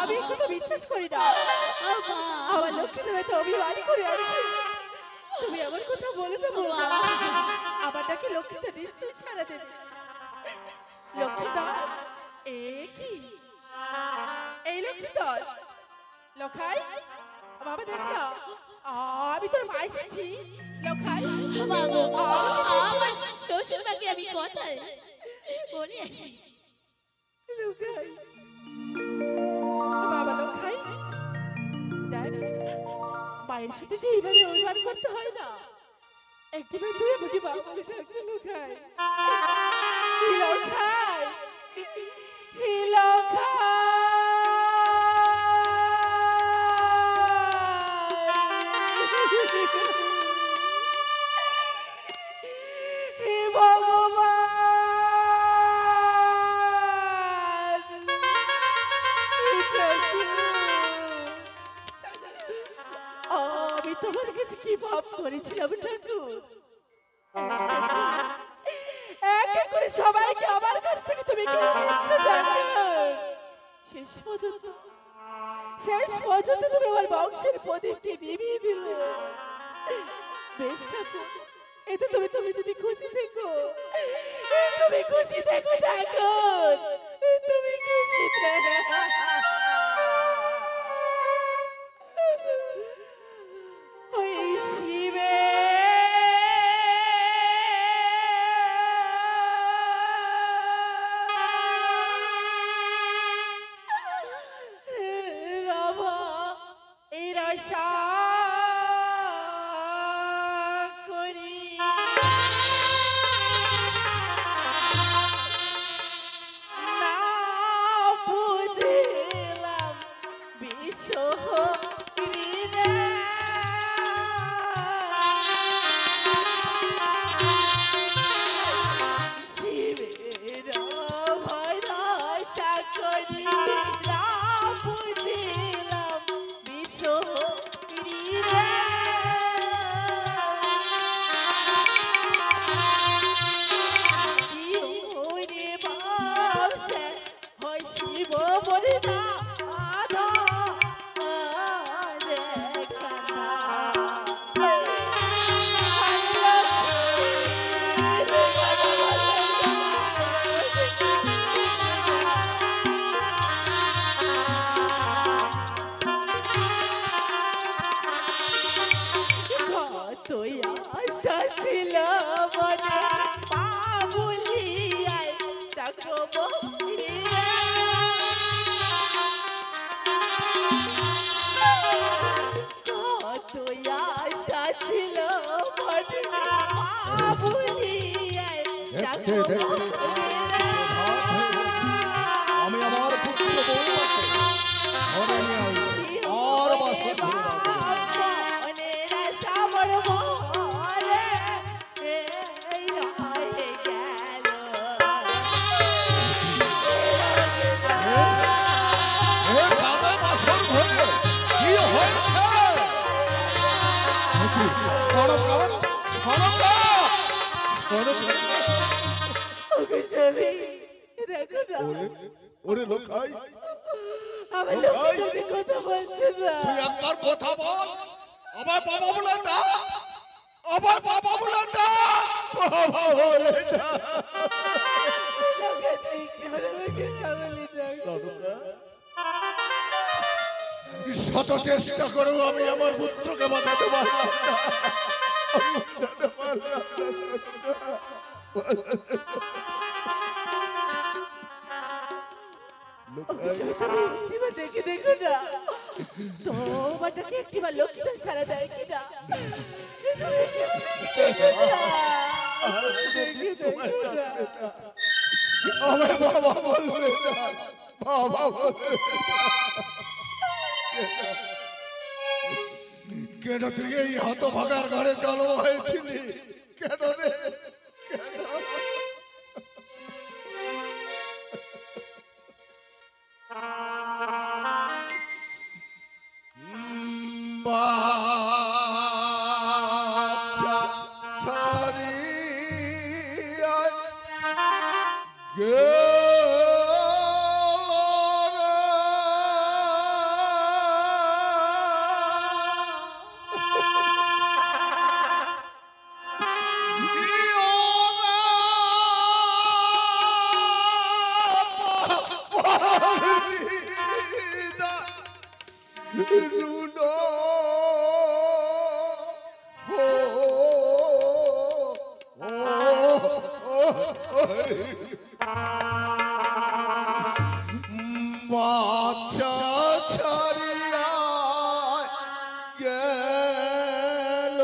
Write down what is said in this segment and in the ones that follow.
আমি কথা বিশ্বাস করি না। আমার লক্ষ্মী ধরে তো অভিমান করে আছে। তুমি আমার কথা বলে না বৌমা, আমার নাকি লক্ষ্মী তো নিশ্চয়ই সারা দেবে। লক্ষ্মী দর এ কি এই লক্ষ্মী দর লখাই বাবা দেখ না, আমি তোর মা এসেছি। লখাই আমার শ্বশুর বাকে আমি কথাই বলে আসি। লখাই বাবা লখাই দেখ, মায়ের সাথে যে এইভাবে অভিমান করতে হয় না। একটিবার তুই আমাকে বাবা বলে ডাকতে। লখাই লখাই লখাই আমি তোমার কাছে কি পাপ করেছিলাম ঠাকুর? এক এক করে সবাইকে আমার কাছ থেকে তুমি কেড়ে নিচ্ছ ঠাকুর। শেষ পর্যন্ত তুমি আমার বংশের প্রদীপটি নিভিয়ে দিলে। বেশ ঠাকুর, এতে তুমি যদি খুশি থেকো, তুমি খুশি থেকো ঠাকুর, তুমি খুশি থেকো। ওই শিবে রাভা এই রসা করি না বুঝলাম বিশ্ব আমি আমার পুত্র আর বাসর ওরে লোকাই কথা বলছে না, তুই একবার কথা বল। আবার বাবা বলে না, আবার বাবা বলে না, বাবা বলে না। শত চেষ্টা করেও আমি আমার পুত্রকে বাঁচাতে পারলাম না। দেখে দেখো না তোমারটাকে একটিবার লক্ষ্মীটা সারা দেয় কিনা। আমার বাবা বলবে না, বাবা বলবে কেন তুই এই হতভাগার ঘরে জন্ম হয়েছিলি? কেন রে কেন? বাচ্চা ছাড়িয়া গেল রে রুনো বাচ্চা ছাড়িয়া গেল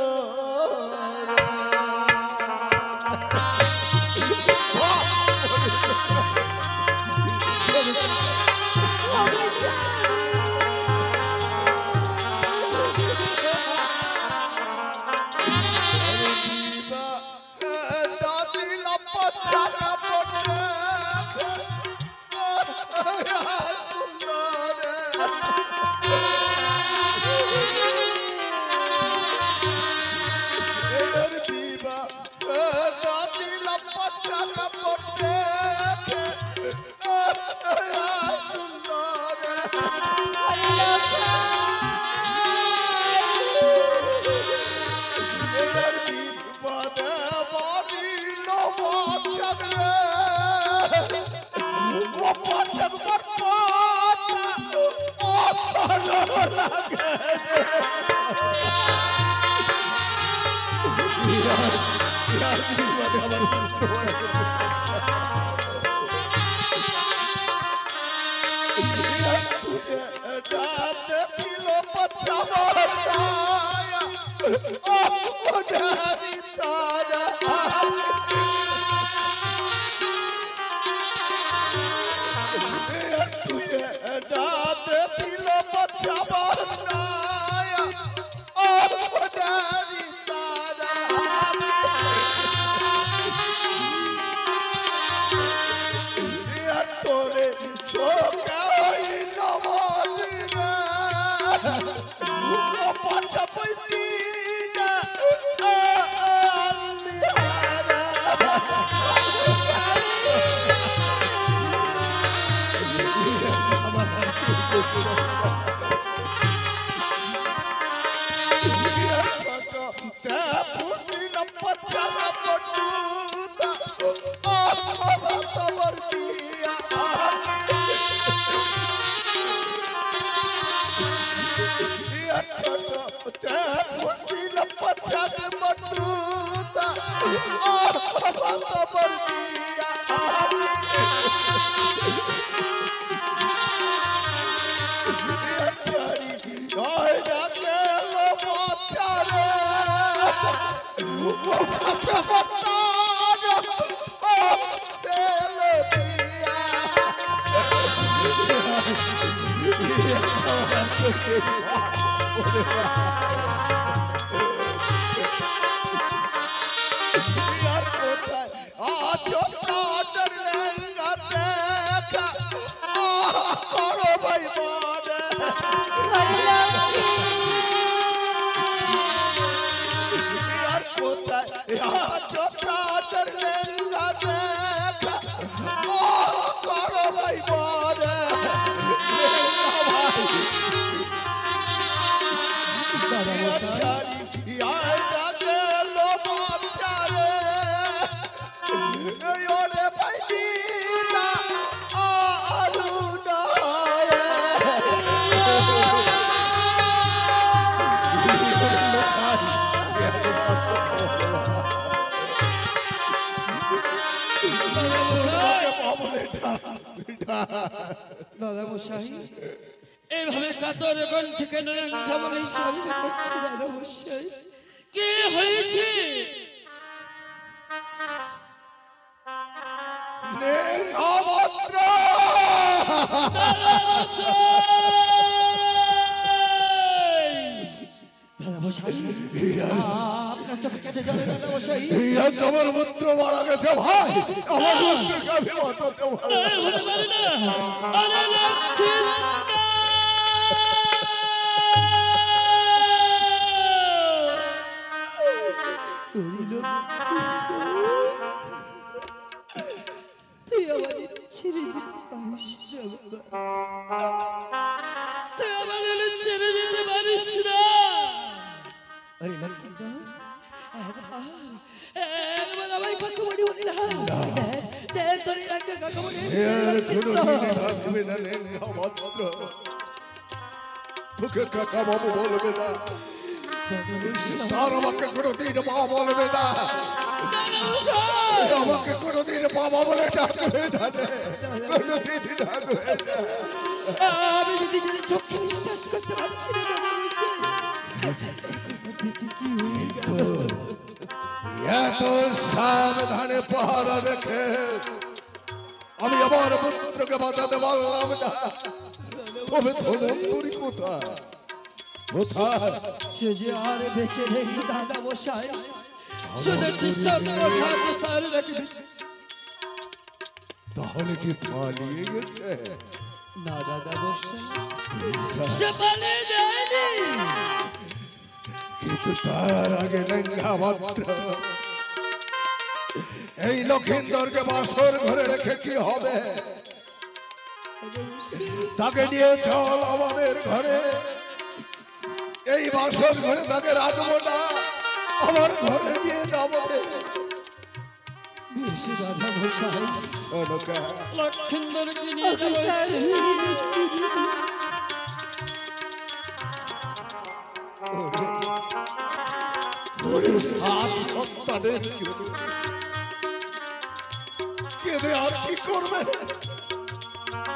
দাদা মশাই এইভাবে কাতর কণ্ঠে কেন রঙ্গা বলে স্মরণ করছে দাদা মশাই কি হয়েছে দাদা মশাই আপনার চোখে কেটে যাবে দাদা মশাই আমার পুত্র মারা গেছে ভাই আমার পুত্রকে আমি বাঁচাতে হতে পারে না আরে লক্ষ্মী তুই আমাদের ছেড়ে যেতে পারিস না তুই আমাদের ছেড়ে যেতে পারিস না আরে লক্ষ্মীন্দর একবার আমায় কাকু বাড়ি বলি না দে তোর আগে কাকা বলে সে আর কোনোদিন ডাকবে না লেঙ্গা মাত্র, তোকে কাকা বাবু বলবে না, তার আমাকে কোনোদিন মা বলবে না, আমাকে কোনোদিন বাবা বলে ডাকবে না, কোনোদিন ডাকবে না। আমি যদি নিজের চোখে বিশ্বাস করতে পারছি না এত সাবধানে পাহারা রেখে আমি আমার পুত্রকে বাঁচাতে পারলাম না, তবে ধনন্তরী কোথায়, কোথায়? সে যে আর বেঁচে নেই দাদা মশাই, শুনেছি স্বপ্ন খাতে তার রাখবে। তাহলে কি পালিয়ে গেছে? না দাদা মশাই, সে পালিয়ে যায়নি, কিন্তু তার আগে লেঙ্গা মাত্র এই লক্ষিন্দরকে বাসর ঘরে রেখে কি হবে? তাকে নিয়ে চল আমাদের ঘরে, এই বাসর ঘরে তাকে রাখবো না, আমার ঘরে নিয়ে যাবো। বেশি দাদা মশাই, লক্ষিন্দরকে নিয়ে যাবো। সাত সন্তানের কেঁদে আর কি করবে?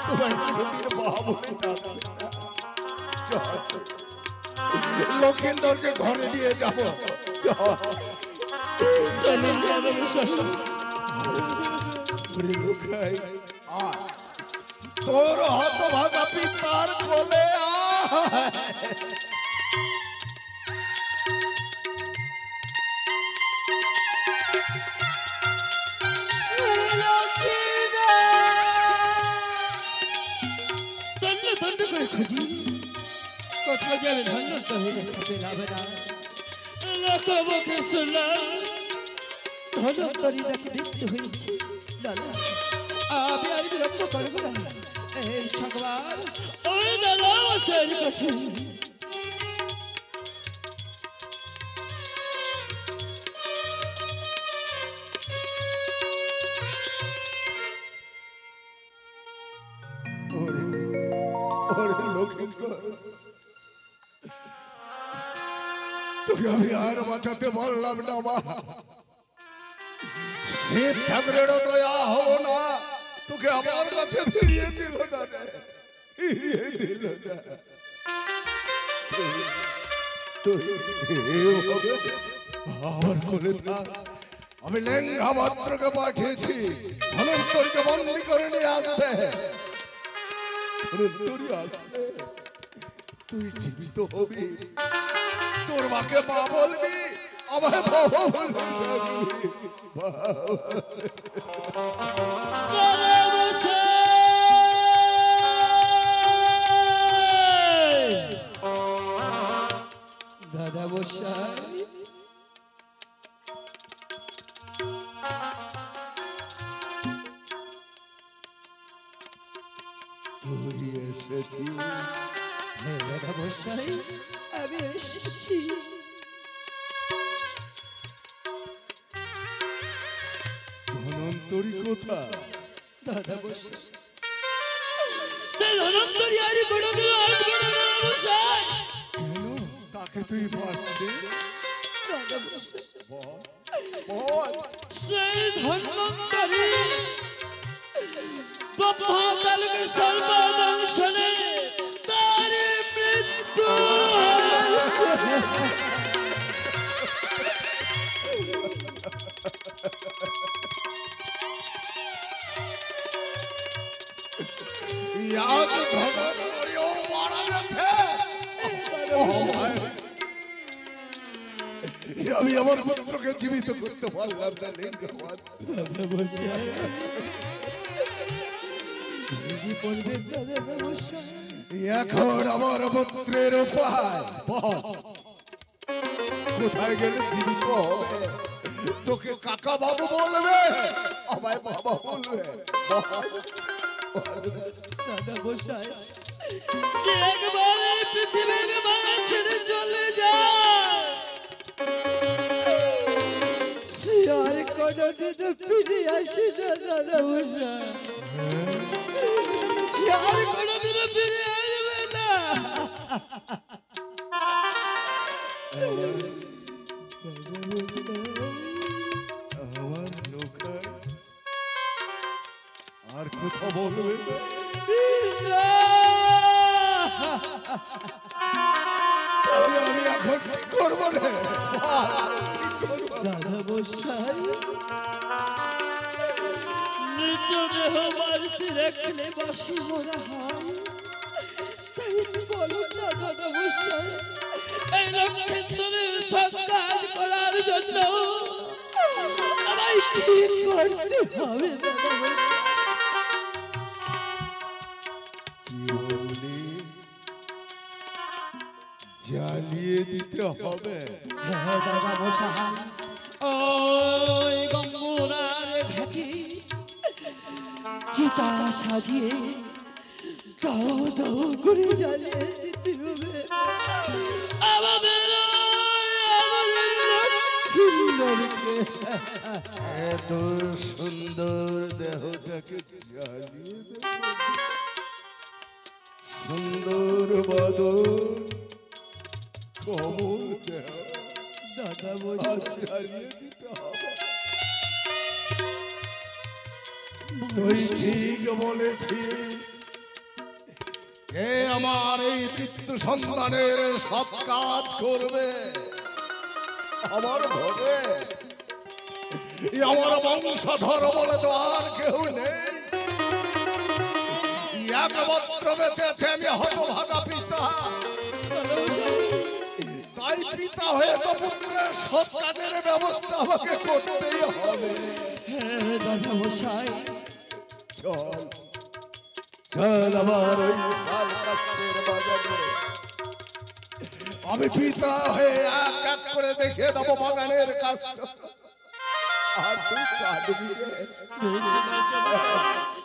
তোমায় কোনোদিন মা বলে ডাকবে না। চল, লক্ষিন্দরকে ঘরে নিয়ে যাবো। চলুন দাদা মশাই। তোর হতভাগা পিতার কোলে আয়। তন্ন করে খুঁজি, কোথাও যাবে ধন্য তবে পেলাবে না। লোক মুখে শুনলাম ধনন্তরী নাকি মৃত্যু হয়েছে। দাদা আমি আর বিলম্ব করবো না, এই সংবাদ ওই দাদা মশাইয়ের কাছে তোকে আমি আর বাঁচাতে পারলাম না মা, শিব ঠাকুরেরও দয়া হলো না, তোকে আমার কাছে ফিরিয়ে দিল না রে, ফিরিয়ে দিল না। আমার কোলে থাক, আমি লেঙ্গা মাত্রকে পাঠিয়েছি ধনন্তরীকে বন্দি করে নিয়ে আসবে। ধনন্তরী আসবে, তুই জীবিত হবি, তোর মাকে মা বলবি, আমায় বাবা বলবি। দাদা মশাই, তুই এসেছিস? দাদা মশাই আমি এসেছি। ধনন্তরী কোথায়? দাদা মশাই সে ধনন্তরী আর কোনোদিন আসবে না দাদা মশাই। কেন তাকে তুই ভাবছিস? দাদা মশাই বল। সেই ধন্বন্তরী মহাকালকে সর্বদংশনে তার মৃত্যু হয়েছে। আজ ধনন্তরীও মারা গেছে। আমি আমার পুত্রকে জীবিত করতে পারলাম না লিঙ্গমান। দাদা মশাই কি বলবেন না দাদা মশাই? এখন আমার পুত্রের উপায় বল, কোথায় গেলে জীবিত হবে? তোকে কাকা বাবু বলবে, আমায় বাবা বলবে। দাদা মশাই যে একবার এই পৃথিবীর মায়া ছেড়ে চলে যায়, সে আর কোনোদিনও ফিরে আসে না দাদা মশাই, সে আর কোনোদিনও ফিরে আসবে না। আমার লোকা আর কথা বলবে না। তাহলে আমি এখন কি করবো রে? দাদা মশাই, মৃতদেহ বাড়িতে রাখলে বাসি মরা হয়, তাই বলুন না দাদা মশাই, এই লক্ষ্মীন্দরের সব কাজ করার জন্য আমায় কি করতে হবে দাদা মশাই? কি বললি? জ্বালিয়ে দিতে হবে? হ্যাঁ দাদা মশাই, ওই গঙ্গোরার ঘাটে চিতা সাজিয়ে দাও দাও করে জ্বালিয়ে দিতে হবে আমাদের লক্ষ্মীন্দরকে। এত সুন্দর দেহটাকে জ্বালিয়ে দেবে? সুন্দর বদন, কমল দেহ দাদা আর মশাই, জ্বালিয়ে দিতে হবে? তুই ঠিক বলেছিস। কে আমার এই মৃত্যু সন্ধানের সৎ কাজ করবে? আমার ঘরে আমার বংশধর বলে তো আর কেউ নেই। একমাত্র বেঁচেছে আমি হতভাগা পিতা। তাই পিতা হয়ে তো পুত্রের সৎ কাজের ব্যবস্থা আমাকে করতেই হবে। হ্যাঁ দাদা মশাই, চল চল আমার ওই সার্কাসের বাগানে। আমি পিতা হয়ে এক এক করে দেখে দেবো বাগানের কাজটা। আর তুই কাঁদবি রে।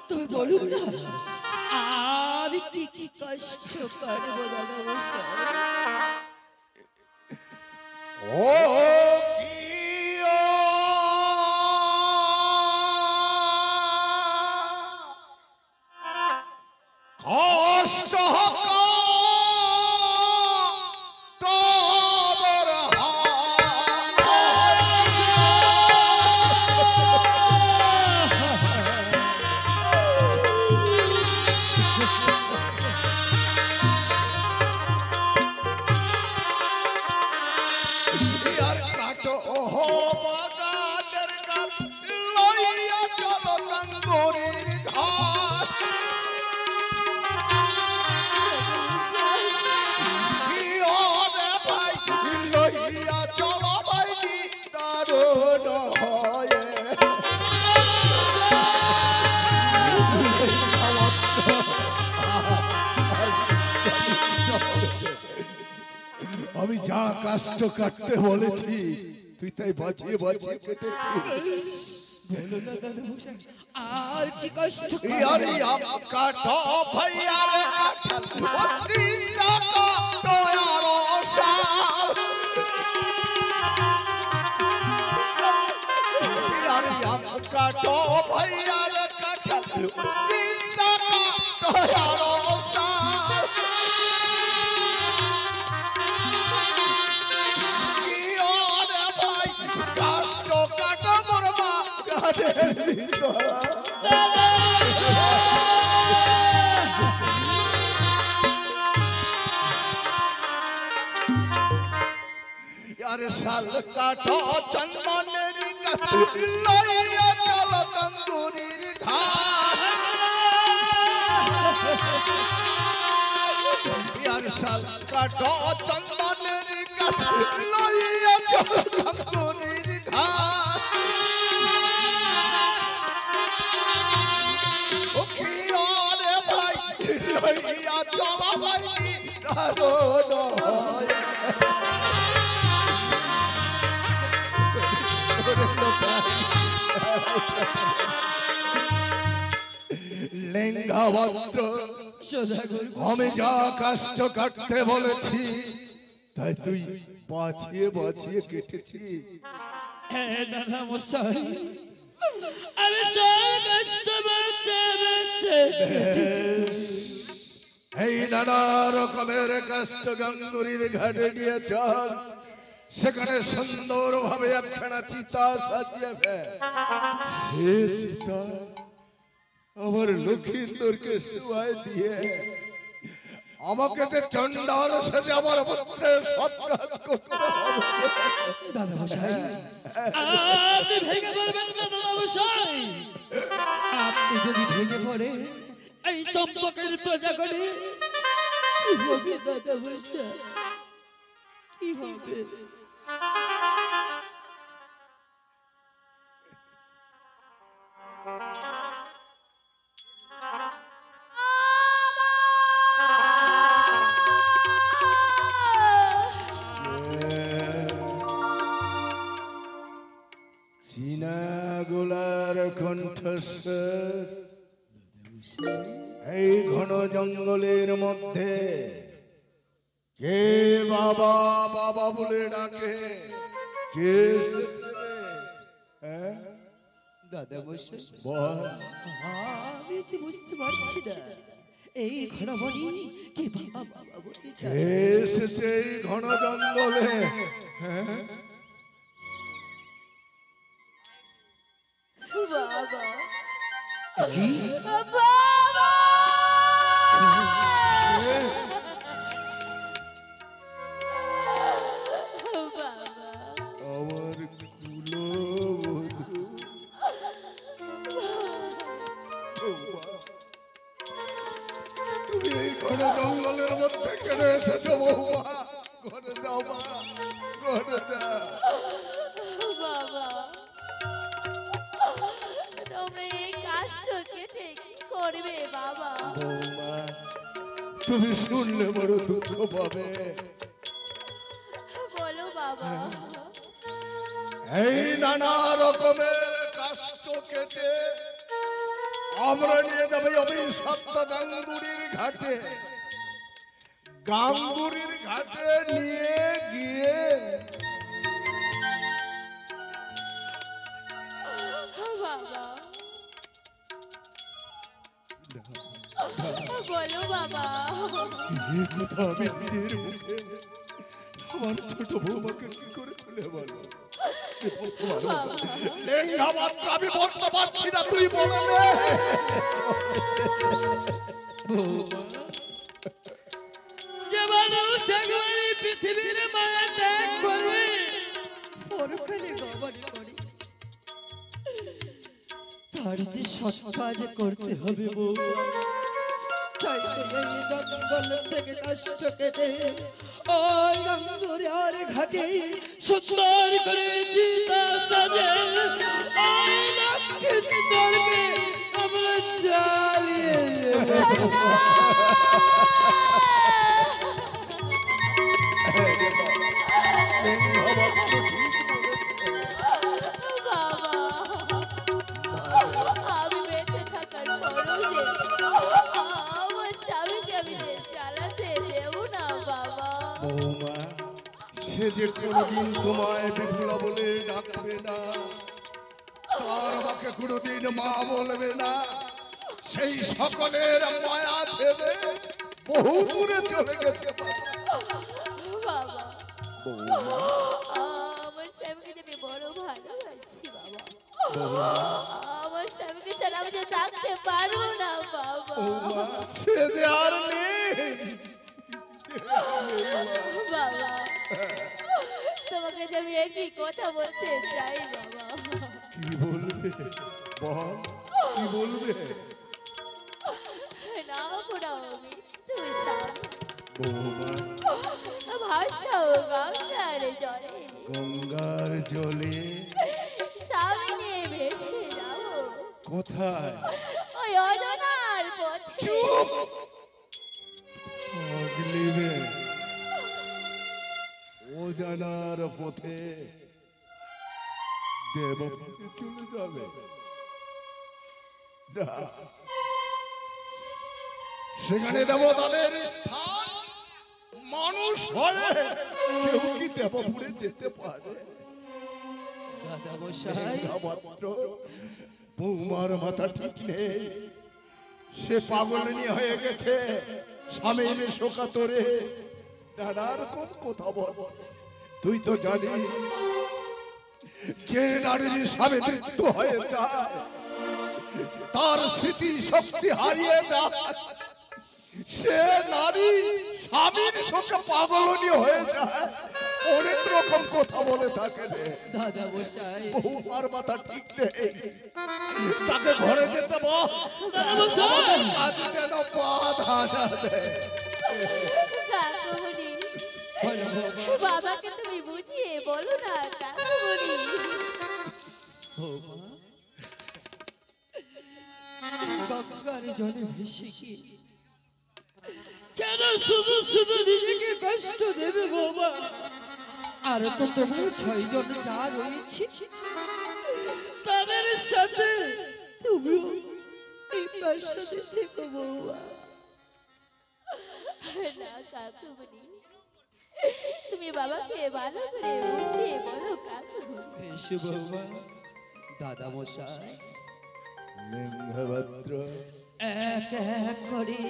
তুমি বলুন না আমি কি কি কষ্ট কাটবো দাদা মশাই? ও কি কষ্ট তোর আর কাটো ওহো বাগানের কাজ লইয়া চলো টাঙ্গুরির ঘাট। কি ওরে ভাই লইয়া চলো বাইনি দারুণ হয়ে। আমি যা কষ্ট কাটতে বলেছি তুই তাই বাঁচিয়ে বাঁচিয়ে কেটেছিস। বলুন না দাদা মশাই আর কি কষ্ট यारी आप काटो भैया रे काटल ओती जाको तो यारो साल। यारी आप काटो भैया रे काटल ओती जाको तो यारो साल। की और भाई कष्ट काटो मुरमा काटे भीतर। यार साल काटो चंदनेरी गाछ लइया चलो तंदूरीर घाट। यार साल काटो चंदनेरी गाछ लइया चलो तंदूरीर घाट। ओ की रे भाई लइया चलो भाई दारुण होय। लेंगा वस्त्र আমি যা কষ্ট কাটতে বলেছি তাই তুই বাঁচিয়ে বাঁচিয়ে কেটেছিস। হ্যাঁ দাদা মশাই, আমি সব কষ্ট বাঁচে এই নানা রকমের কষ্ট গঙ্গুরির ঘাটে নিয়ে চল, সেখানে সুন্দর ভাবে একখানা চিতা সাজিয়ে ফেল। সে চিতা আমার লক্ষিন্দরকে শুয়াই দিয়ে আমাকে যে চন্ডাল সেজে আমার পুত্রের সৎ কাজ করতে হবে। দাদা মশাই, আপনি ভেঙে পড়বেন না দাদা মশাই। আপনি যদি ভেঙে পড়ে এই চম্পকের প্রজা করে কি হবে দাদা মশাই, কি হবে? চীনা গোলার কণ্ঠস্বর এই ঘন জঙ্গলের মধ্যে কে বাবা বাবা বলে ডাকে? কে এসেছে রে? হ্যাঁ? দাদা মশাই, বল। আমি যে বুঝতে পারছি না এই ঘনবনি কি বাবা বাবা বলে কে এসেছে এই ঘন জঙ্গলে? হ্যাঁ? বাবা কি বাবা আমার কুলবধূ তুমি এই ঘন জঙ্গলের মধ্যে কেন এসেছো বৌমা? ঘরে যাও মা, ঘরে যা। বাবা, তোমরা এই কাজটা কেটে কি করবে বাবা? বৌমা, তুমি শুনলে বড় দুঃখ পাবে। বলো বাবা। এই নানা রকমের কাষ্ট কেটে আমরা নিয়ে যাবে অভিশপ্ত গাঙ্গুরির ঘাটে। গাঙ্গুরির ঘাটে নিয়ে গিয়ে বাবা বলো বাবা। এই কথা আমি নিজের মুখে আমার ছোট বৌমাকে কি করে খুলে বলো? লেঙ্গা মাত্র আমি বলতে পারছি না, তুই বলে দে। যে মানুষ একবারই পৃথিবীর মায়া ত্যাগ করে পরকালে গমন করে তার যে সৎ কাজ করতে হবে বৌমা। তাই তো এই জঙ্গল থেকে কষ্ট কেটে ওই গঙ্গুর আর ঘাটে সুন্দর করে চিতা সাজে ওই লক্ষ্মীন্দরকে আমরা চালিয়ে দেব। লেঙ্গা মাত্র ঠিক বলেছে। বাবা আমি বেঁচে থাকার পরও যে আমার স্বামীকে আমি চালাতে দেব না বাবা। বৌমা, সে যে কোনোদিন তোমায় বিফলা বলে ডাকবে না, তার আমাকে কোনোদিন মা বলবে না, সেই সকলের মায়া ছেড়ে বহু দূরে চলে গেছে। বাবা আমার স্বামীকে যে আমি বড় ভালোবাসি বাবা। আমার স্বামীকে ছাড়া আমি যে থাকতে পারবো না বাবা। বৌমা, সে যে আর নেই। বাবা তোমাকে যে আমি একই কথা বলতে চাই বাবা। কি বলবে বল, কি বলবে? না পুরা আমি তুমি স্বামী বৌমা, ভাষাও গঙ্গার জলে গঙ্গার জলে স্বামী নিয়ে ভেসে যাবো কোথায়? ওই অজনার পথে। চুপ! পাগলি রে, অজানার পথে দেবপুরে চলে যাবে না। সেখানে দেবতাদের স্থান, মানুষ হয়ে কেউ কি দেবপুরে যেতে পারে? দাদা মশাই মাত্র বৌমার মাথা ঠিক নেই, সে পাগলিনী হয়ে গেছে স্বামীর শোকাতরে নানার কোন কথা বল। তুই তো জানিস যে নারীর স্বামী মৃত্যু হয়ে যায় তার স্মৃতি শক্তি হারিয়ে যায়, সে নারী স্বামীর শোকে পাগলিনী হয়ে যায়, অনেক রকম কথা বলে থাকে রে। দাদা মশাই বৌমার মাথা ঠিক নেই, তাকে ঘরে যেতে বল, দাদা মশাই কাজে যেন বাধা না দেয়। কাকুমণি, বলো বৌমা। বাবাকে তুমি বুঝিয়ে বলো না কাকুমণি। বৌমা গঙ্গার জলে ভেসে গিয়ে কেন শুধু শুধু নিজেকে কষ্ট দেবে বৌমা? আর তো তোমার 6 জন যা রয়েছে তাদের সাথে তুমিও এই প্রাসাদে থেকো বৌমা। না কাকুমণি, তুমি বাবাকে ভালো করে বুঝিয়ে বলো কাকুমণি। এসো বৌমা। দাদা মশাই লিঙ্গভদ্র এক এক করে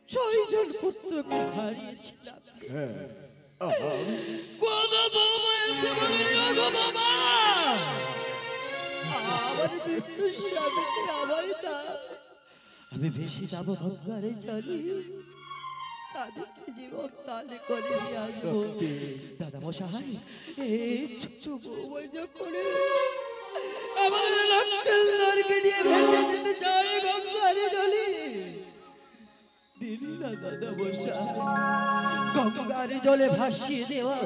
6 জন পুত্রকে হারিয়েছিলাম। কোন বাবা এসে বলেনি ওগো বাবা আমার মৃত্যু স্বামীকে আমায় দাও, আমি ভেসে যাব গঙ্গারে জলে, স্বামীকে জীবন তালে করে নিয়ে আসবো। দাদা মশাই এই ছোট বৌমা যখন আমার লক্ষ্মণকে নিয়ে ভেসে যেতে চাই গঙ্গারে জলে, দিদি না দাদা মশাই গঙ্গার জলে ভাসিয়ে দেওয়া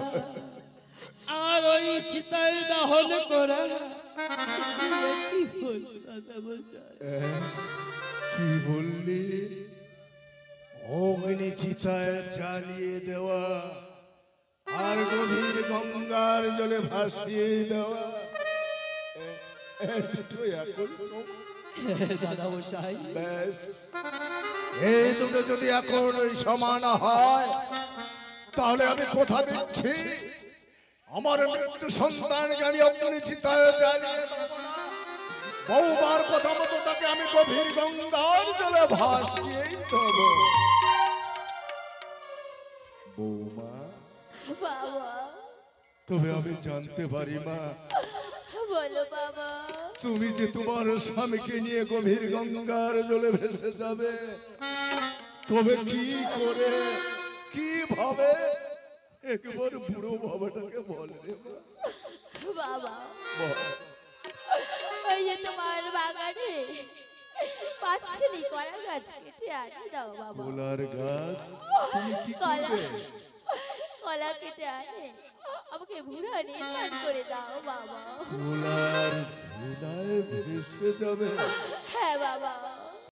আর ওই চিতায় দহন করা কি হলো দাদা মশাই? কি বললি? অগ্নি চিতায় জ্বালিয়ে দেওয়া আর গভীর গঙ্গার জলে ভাসিয়ে দেওয়া, দুটো একই সমান। দাদা মশাই ব্যাস, এই দুটো যদি এখন সমান হয় তাহলে আমি কথা দিচ্ছি আমার মৃত্যু সন্তানকে আমি অগ্নি চিতায় জ্বালিয়ে দেব না। বৌমার কথা মতো তাকে আমি গভীর গঙ্গার জলে ভাসিয়েই দেব। বৌমা, বাবা, তবে আমি জানতে পারি মা, বলো বাবা। তুমি যে তোমার স্বামীকে নিয়ে গভীর গঙ্গার জলে ভেসে যাবে, তবে কি করে কিভাবে একবার বুড়ো বাবাটাকে বলে রে মা। বাবা, বল। ওই যে তোমার বাগানে 5খানি কলা গাছ কেটে আনি দাও বাবা। কলার গাছ তুমি কি কলা করবে? কলা কেটে আনে আমাকে বুড়া নির্মাণ করে দাও বাবা। কলার ভুলায় ভেসে যাবে? হ্যাঁ বাবা।